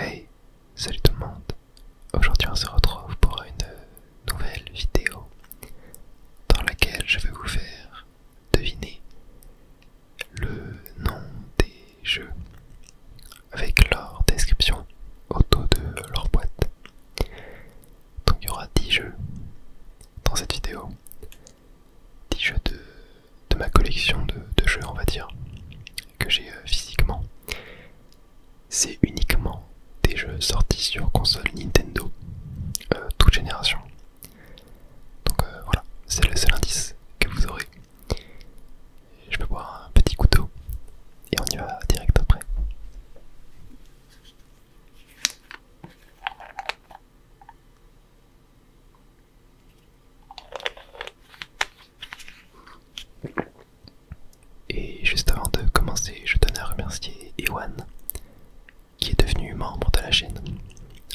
Hey, salut tout le monde. Aujourd'hui on se retrouve pour une nouvelle vidéo dans laquelle je vais vous faire deviner le nom des jeux avec leur description au dos de leur boîte. Donc il y aura 10 jeux dans cette vidéo. 10 jeux de ma collection de jeux, on va dire, que j'ai physiquement. C'est uniquement des jeux sortis sur console Nintendo, toute génération. Donc voilà, c'est le seul indice que vous aurez. Je vais boire un petit coup d'eau et on y va direct après. Et juste avant de commencer, je tenais à remercier Ewan qui est devenu membre de la chaîne.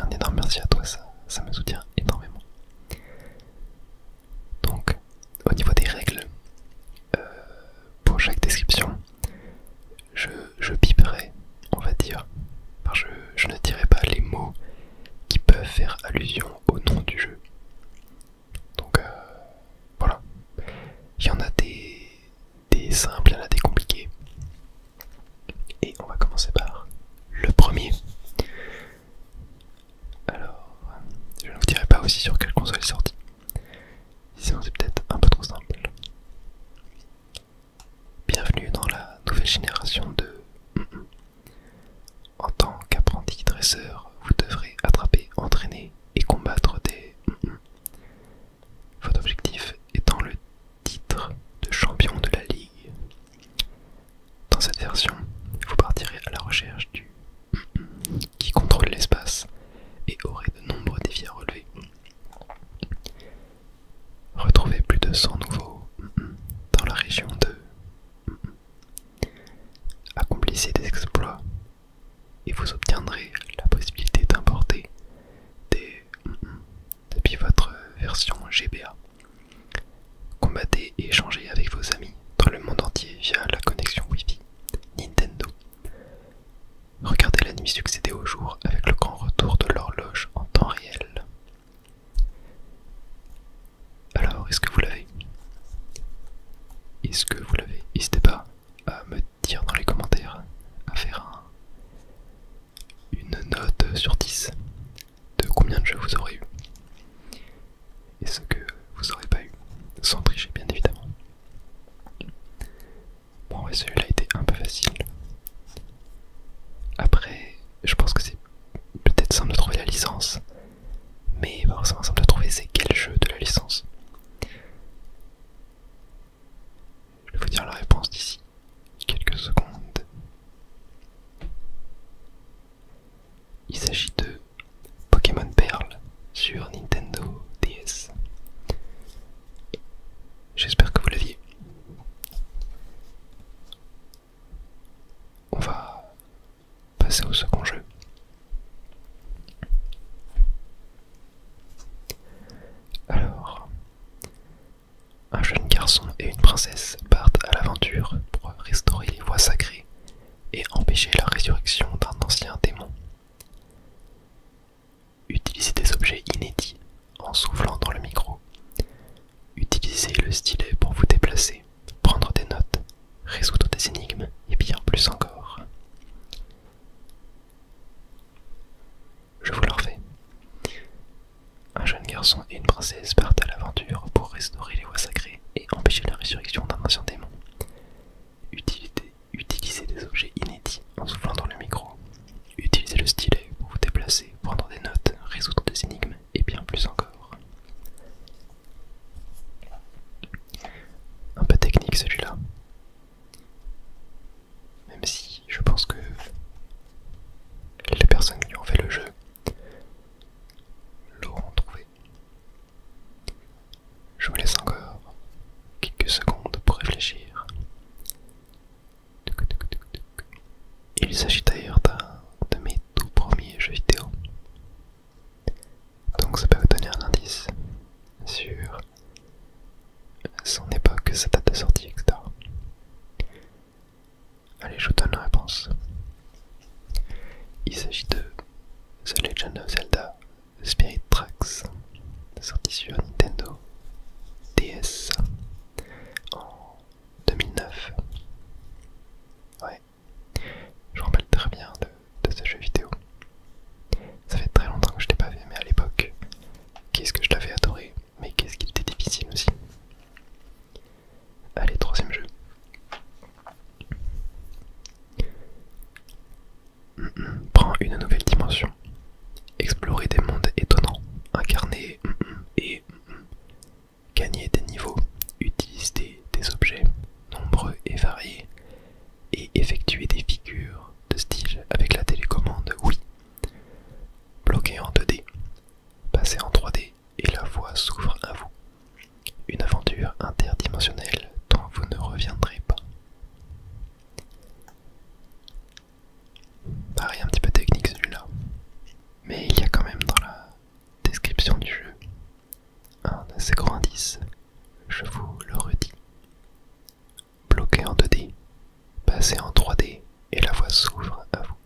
Un énorme merci à toi, ça me soutient énormément. Donc, au niveau des règles, pour chaque description, je biperai, on va dire. Enfin, je ne dirai pas les mots qui peuvent faire allusion au nom du jeu. Donc, voilà. Il y en a des simples, il y en a des compliqués. Et on va commencer par le premier. Alors, je ne vous dirai pas aussi sur quelle console est sortie. Sinon c'est peut-être un peu trop simple. Bienvenue dans la nouvelle génération de En tant qu'apprenti dresseur, vous devrez attraper, entraîner et combattre des Votre objectif étant le titre de champion de la ligue. Dans cette version, vous partirez à la recherche du qui contrôle l'espace et aurait de nombreux défis à relever. Retrouvez plus de 100 nouveaux dans la région de Accomplissez des exploits et vous obtiendrez la possibilité d'importer des depuis votre version GBA. Combattez et échangez avec vos amis dans le monde entier via la connexion Wi-Fi Nintendo. Regardez la nuit succéder au jour avec le grand retour de l'horloge en temps réel. Alors, est-ce que vous l'avez? Est-ce que vous l'avez? N'hésitez pas à me dire dans les commentaires, à faire une note sur 10 de combien de jeux vous aurez eu et ce que vous n'aurez pas eu, sans tricher bien évidemment. Bon ouais, celui-là était un peu facile. Après, je pense que c'est peut-être simple de trouver la licence, mais pas forcément simple de trouver c'est quel jeu de la licence. Je vais vous dire la réponse d'ici quelques secondes. Il s'agit de Pokémon Perle sur Nintendo DS. J'espère que vous l'aviez. On va passer au second jeu. Alors, un jeune garçon et une princesse partent à l'aventure pour restaurer les voies sacrées et empêcher la résurrection d'un ancien démon. Utilisez des objets inédits en soufflant dans le micro. Utilisez le stylet pour vous déplacer, prendre des notes, résoudre des énigmes et bien plus encore. Je vous le refais. Un jeune garçon et une princesse partent à l'aventure pour restaurer les voies sacrées et empêcher la résurrection d'un ancien démon. Utilisez des objets inédits en soufflant dans le micro. Utilisez le stylet pour vous déplacer, prendre des notes, résoudre des énigmes et bien plus encore. Un peu technique celui-là. Même si je pense que les personnes qui ont fait le jeu l'auront trouvé. Legend of Zelda Spirit Tracks, sorti sur Nintendo DS en 2009. Ouais, je me rappelle très bien de ce jeu vidéo. Ça fait très longtemps que je l'ai pas fait, mais à l'époque, qu'est-ce que je l'avais adoré, mais qu'est-ce qu'il était difficile aussi. Allez, troisième jeu. Prends une nouvelle dimension. Explorer des mondes étonnants, incarner et gagner des niveaux, utiliser des objets nombreux et variés et effectuer des figures de style avec la télécommande oui. Bloquer en 2D, passer en 3D et la voie s'ouvre à vous. Une aventure interdimensionnelle dont vous ne reviendrez pas. Pareil, un petit peu technique celui-là, mais il y a quand même dans la description du jeu un assez grand indice, je vous le redis. Bloqué en 2D, passer en 3D et la voie s'ouvre à vous.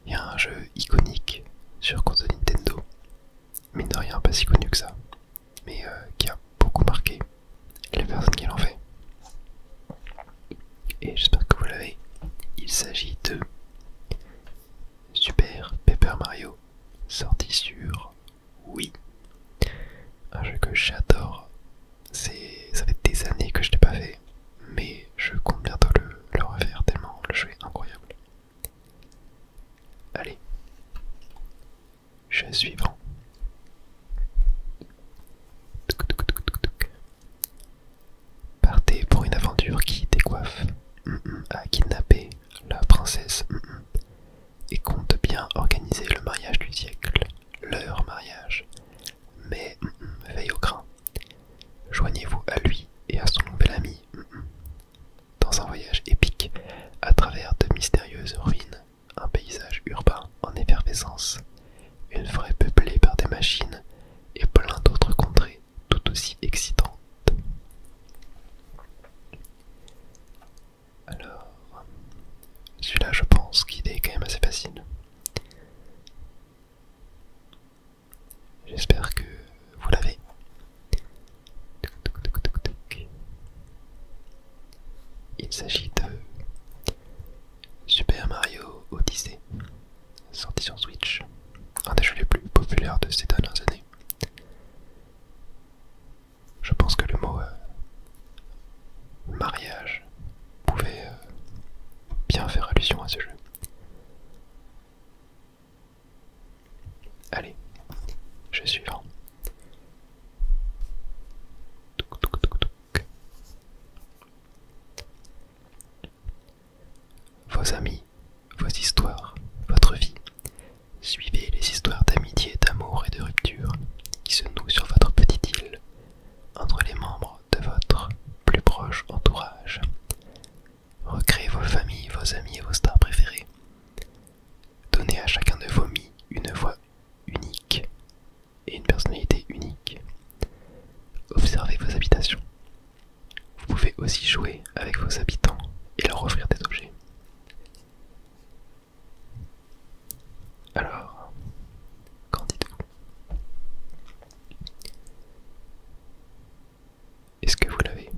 Il y a un jeu iconique sur console Nintendo, mine de rien pas si connu que ça, mais qui a beaucoup marqué les personnes qui l'ont fait. Et j'espère que vous l'avez. Il s'agit de Super Paper Mario, sorti sur Wii. Un jeu que j'adore. Ça fait des années que je l'ai pas fait, mais je compte bientôt le refaire tellement le jeu est incroyable. Allez, jeu suivant. Partez pour une aventure qui décoiffe à kidnapper la princesse et compte bien organiser le mariage du siècle, leur mariage. Mais veille au grain. Joignez-vous à lui et à son nouvel ami dans un voyage épique à travers de mystérieuses ruines, un paysage urbain en effervescence, une forêt peuplée par des machines et plein d'autres contrées tout aussi excitantes. Alors, celui-là je pense qu'il est quand même assez facile. J'espère que vous l'avez. Il s'agit de Super Mario Odyssey, sorti sur Switch, un des jeux les plus populaires de ces dernières années. Je pense que le mot mariage pouvait bien faire allusion à ce jeu. Allez, jeu suivant. Vos amis, vos histoires, votre vie. Suivez les histoires d'amitié, d'amour et de rupture qui se nouent sur votre petite île, entre les membres de votre plus proche entourage. Recréez vos familles, vos amis et vos stars préférées. Donnez à chacun de vos mis une voix unique et une personnalité unique. Observez vos habitations. Vous pouvez aussi jouer avec vos habitants et leur offrir des objets. Alors, qu'en dites-vous? Est-ce que vous l'avez?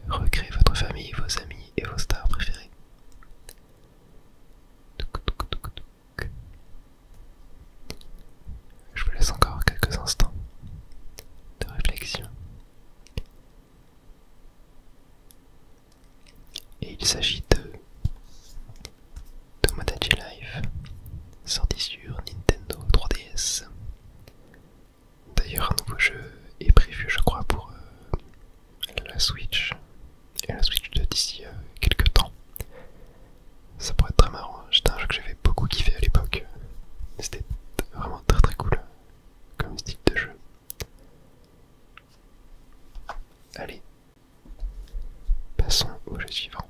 Recréez votre famille, vos amis et vos stars préférées. Je vous laisse encore quelques instants de réflexion. Et il s'agit de Tomodachi Life, sorti sur Nintendo 3DS. D'ailleurs, un nouveau jeu est prévu, je crois, pour la Switch et la Switch de d'ici quelques temps. Ça pourrait être très marrant. C'était un jeu que j'avais beaucoup kiffé à l'époque. C'était vraiment très très cool comme style de jeu. Allez, passons au jeu suivant.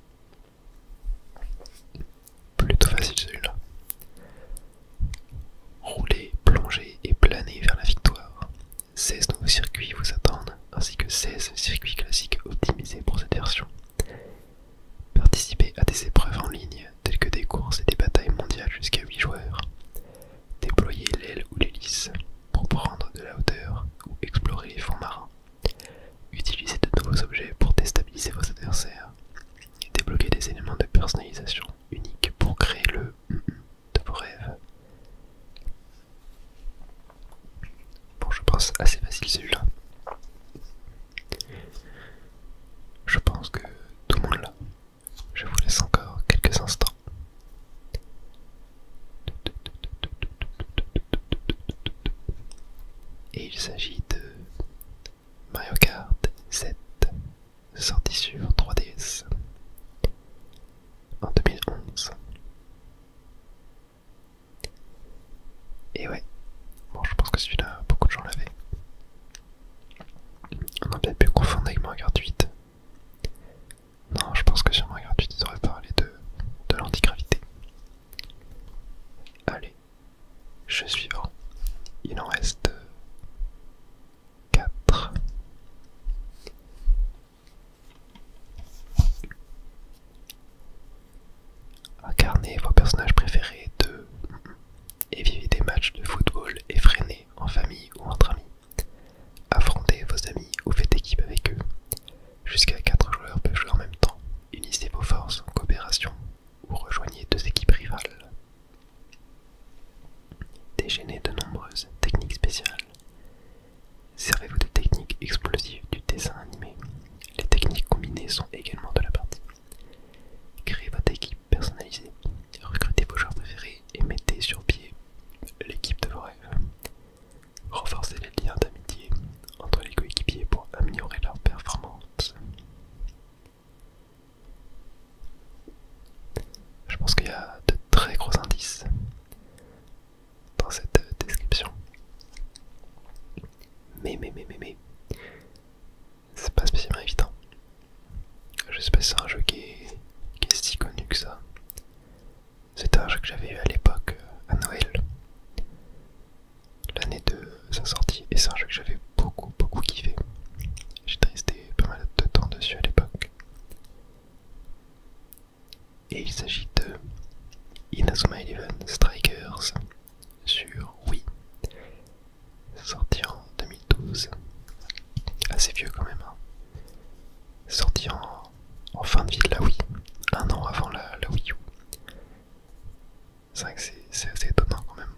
des éléments de personnalisation uniques pour créer le de vos rêves. Bon, je pense assez facile celui-là. Je pense que tout le monde l'a. Je vous laisse encore quelques instants. Et il s'agit de Mario Kart 7, sorti sur 3DS en 2011. Et ouais, bon, je pense que celui-là, beaucoup de gens l'avaient. On a peut-être pu confondre avec Mario Kart 8. Non, je pense que sur Mario Kart 8, ils auraient parlé de l'antigravité. Allez, jeu suivant. Il en reste 4. Incarnez vos personnages préférés et vivez des matchs de football effrénés en famille ou entre amis. Affrontez vos amis ou faites équipe avec eux. Jusqu'à 4 joueurs peuvent jouer en même temps. Unissez vos forces en coopération ou rejoignez 2 équipes rivales. Déchaînez de nombreuses techniques spéciales. Servez-vous de techniques explosives du dessin animé. Les techniques combinées sont également de la partie. Créez votre équipe personnalisée. Recrutez vos joueurs préférés et mettez sur pied l'équipe de vos rêves. Renforcez les liens d'amitié entre les coéquipiers pour améliorer leur performance. Je pense qu'il y a de très gros indices dans cette description. Mais, c'est pas spécialement évident. Je sais pas si c'est un jeu qui est si connu que ça. C'était un jeu que j'avais eu à l'époque, à Noël, l'année de sa sortie, et c'est un jeu que j'avais beaucoup kiffé. J'étais resté pas mal de temps dessus à l'époque. Et il s'agit de Inazuma Eleven Strikers sur Wii, sorti en 2012. Assez vieux quand même, hein. Sorti en fin de vie de la Wii, un an avant la Wii U. C'est vrai que c'est assez étonnant quand même.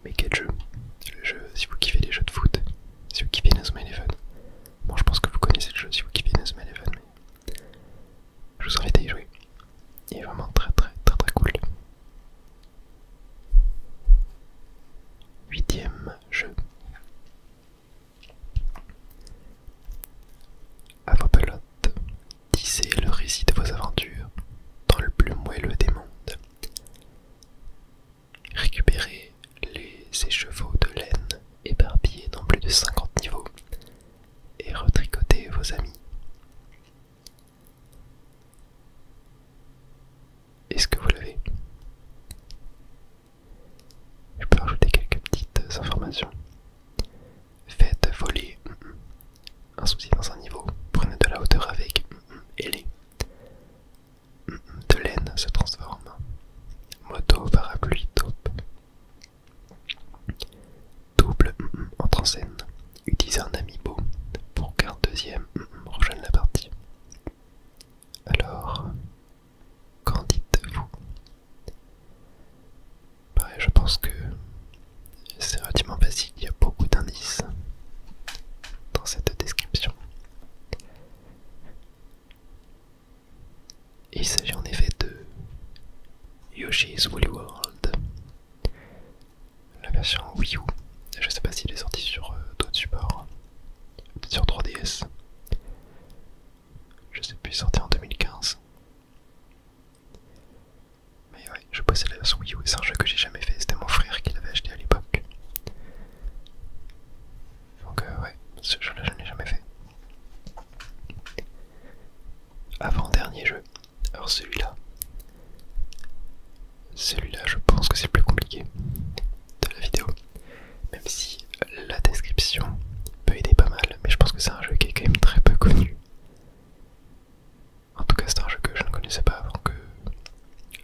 Mais quel jeu! Le jeu, si vous kiffez les jeux de foot, si vous kiffez Inazuma Eleven, bon, je pense que vous connaissez le jeu si vous kiffez Inazuma Eleven, mais je vous invite à y jouer. Il est vraiment très cool. 8e jeu. À vos pelotes, tissez le récit de vos aventures dans le plus moelleux des mondes. Récupérez les écheveaux de laine éparpillés dans plus de 50 niveaux et retricotez vos amis. Est-ce que vous l'avez? Je peux rajouter quelques petites informations. Faites voler un souci dans un niveau, prenez de la hauteur avec et les de laine se transforme. Moto, parapluie, taupe. Double entre en scène. Utilisez un amiibo pour qu'un deuxième rejoigne la partie. Alors, qu'en dites-vous? Pareil, je pense que c'est relativement facile, il y a beaucoup d'indices dans cette description. Il s'agit en effet de Yoshi's Woolly World, la version Wii U. Je sais pas s'il est sorti sur d'autres supports, peut-être sur 3DS. Je sais plus, il est sorti en 2015. Mais ouais, je possède la version Wii U et c'est un jeu que j'ai jamais fait, c'était mon frère qui l'avait acheté à l'époque. Donc ouais, ce jeu-là je ne l'ai jamais fait. Avant-dernier jeu. Alors celui-là je pense que c'est le plus compliqué de la vidéo. Même si la description peut aider pas mal, mais je pense que c'est un jeu qui est quand même très peu connu. En tout cas c'est un jeu que je ne connaissais pas avant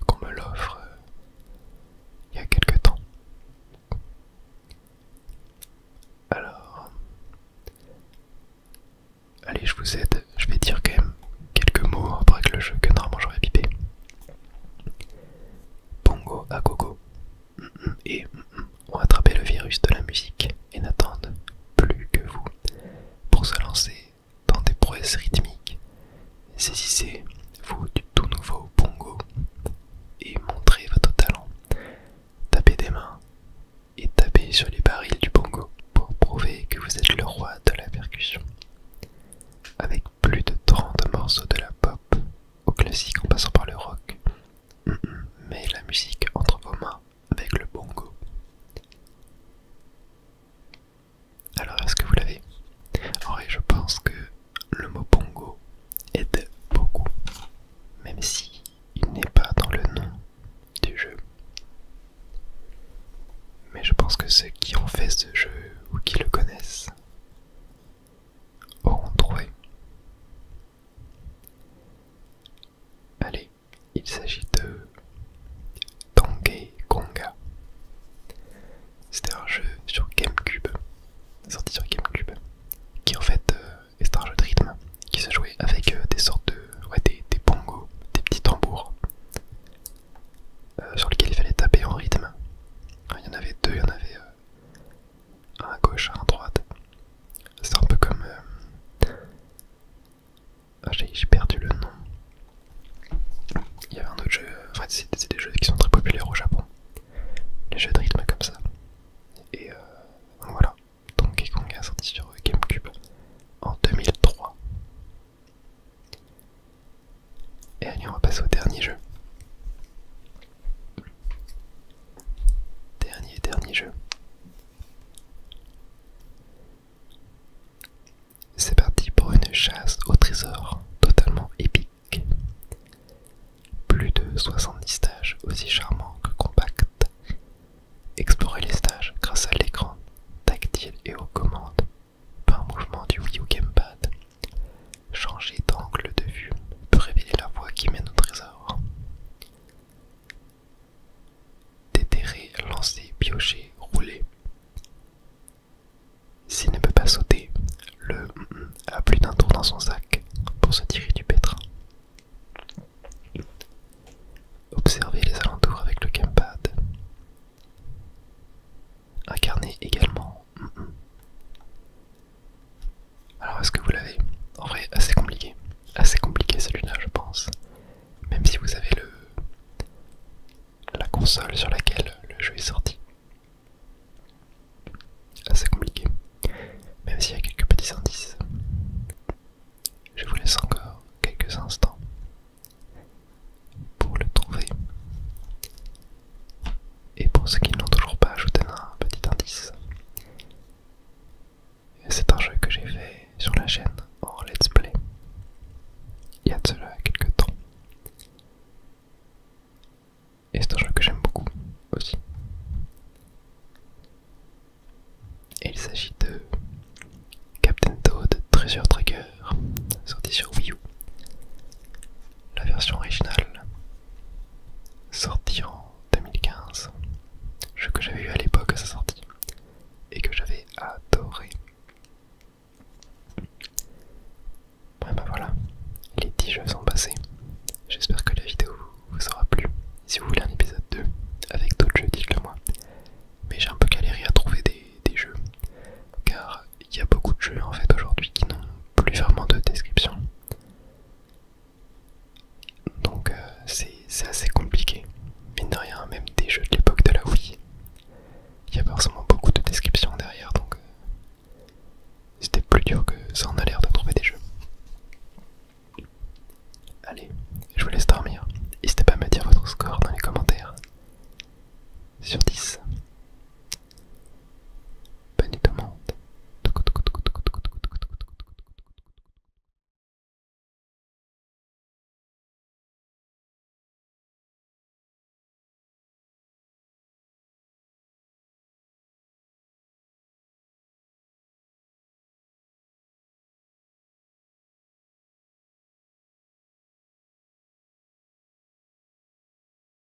qu'on me l'offre il y a quelques temps. Alors, allez, je vous aide, je vais dire quand même quelques mots après que Il s'agit de Donkey Konga. C'était un jeu sur GameCube, sorti sur GameCube, qui en fait est un jeu de rythme qui se jouait avec des sortes de, ouais, des bongos, des petits tambours sur lesquels il fallait taper en rythme. Il y en avait deux, il y en avait un à gauche, un à droite. C'est un peu comme j'ai perdu le nom. Il y avait un autre jeu, enfin c'est des jeux qui sont très populaires au Japon, les jeux de rythme comme ça. Et donc voilà, Donkey Konga sorti sur GameCube en 2003. Et allez, on va passer au dernier jeu. Dernier jeu. C'est parti pour une chasse au trésor totalement épique. Plus de 70 stages aussi charmants que compacts. Explorez les stages grâce à l'écran tactile et aux commandes par mouvement du Wii U Gamepad. Changer d'angle de vue peut révéler la voie qui mène au trésor. Déterrer, lancer, piocher, rouler. S'il ne peut pas sauter, le a plus d'un tour dans son sac pour se tirer du pétrin. Observez les alentours avec le gamepad. Incarnez également. Alors est-ce que vous l'avez? En vrai, assez compliqué. Assez compliqué celui-là, je pense. Même si vous avez la console sur laquelle le jeu est sorti. Assez compliqué. Même s'il y a quelques petits indices. Je vous laisse encore quelques instants pour le trouver. Et pour ceux qui ne l'ont toujours pas, je vous donne un petit indice. C'est un jeu que j'ai fait sur la chaîne en let's play il y a de cela quelques temps. Et c'est un jeu que j'aime beaucoup aussi. Et il s'agit de Captain Toad Treasure Tracker, sorti sur Wii U. La version originale, sortie en 2015. Jeu que j'avais eu à l'époque à sa sortie et que j'avais adoré. Ouais, bah voilà, les 10 jeux sont passés. J'espère que la vidéo vous aura plu. Si vous voulez un épisode 2 avec d'autres jeux, dites-le moi. Mais j'ai un peu galéré à trouver des jeux, car il y a beaucoup de jeux en fait aujourd'hui qui n'ont plus vraiment de description. Donc c'est assez compliqué. Mine de rien, même des jeux de l'époque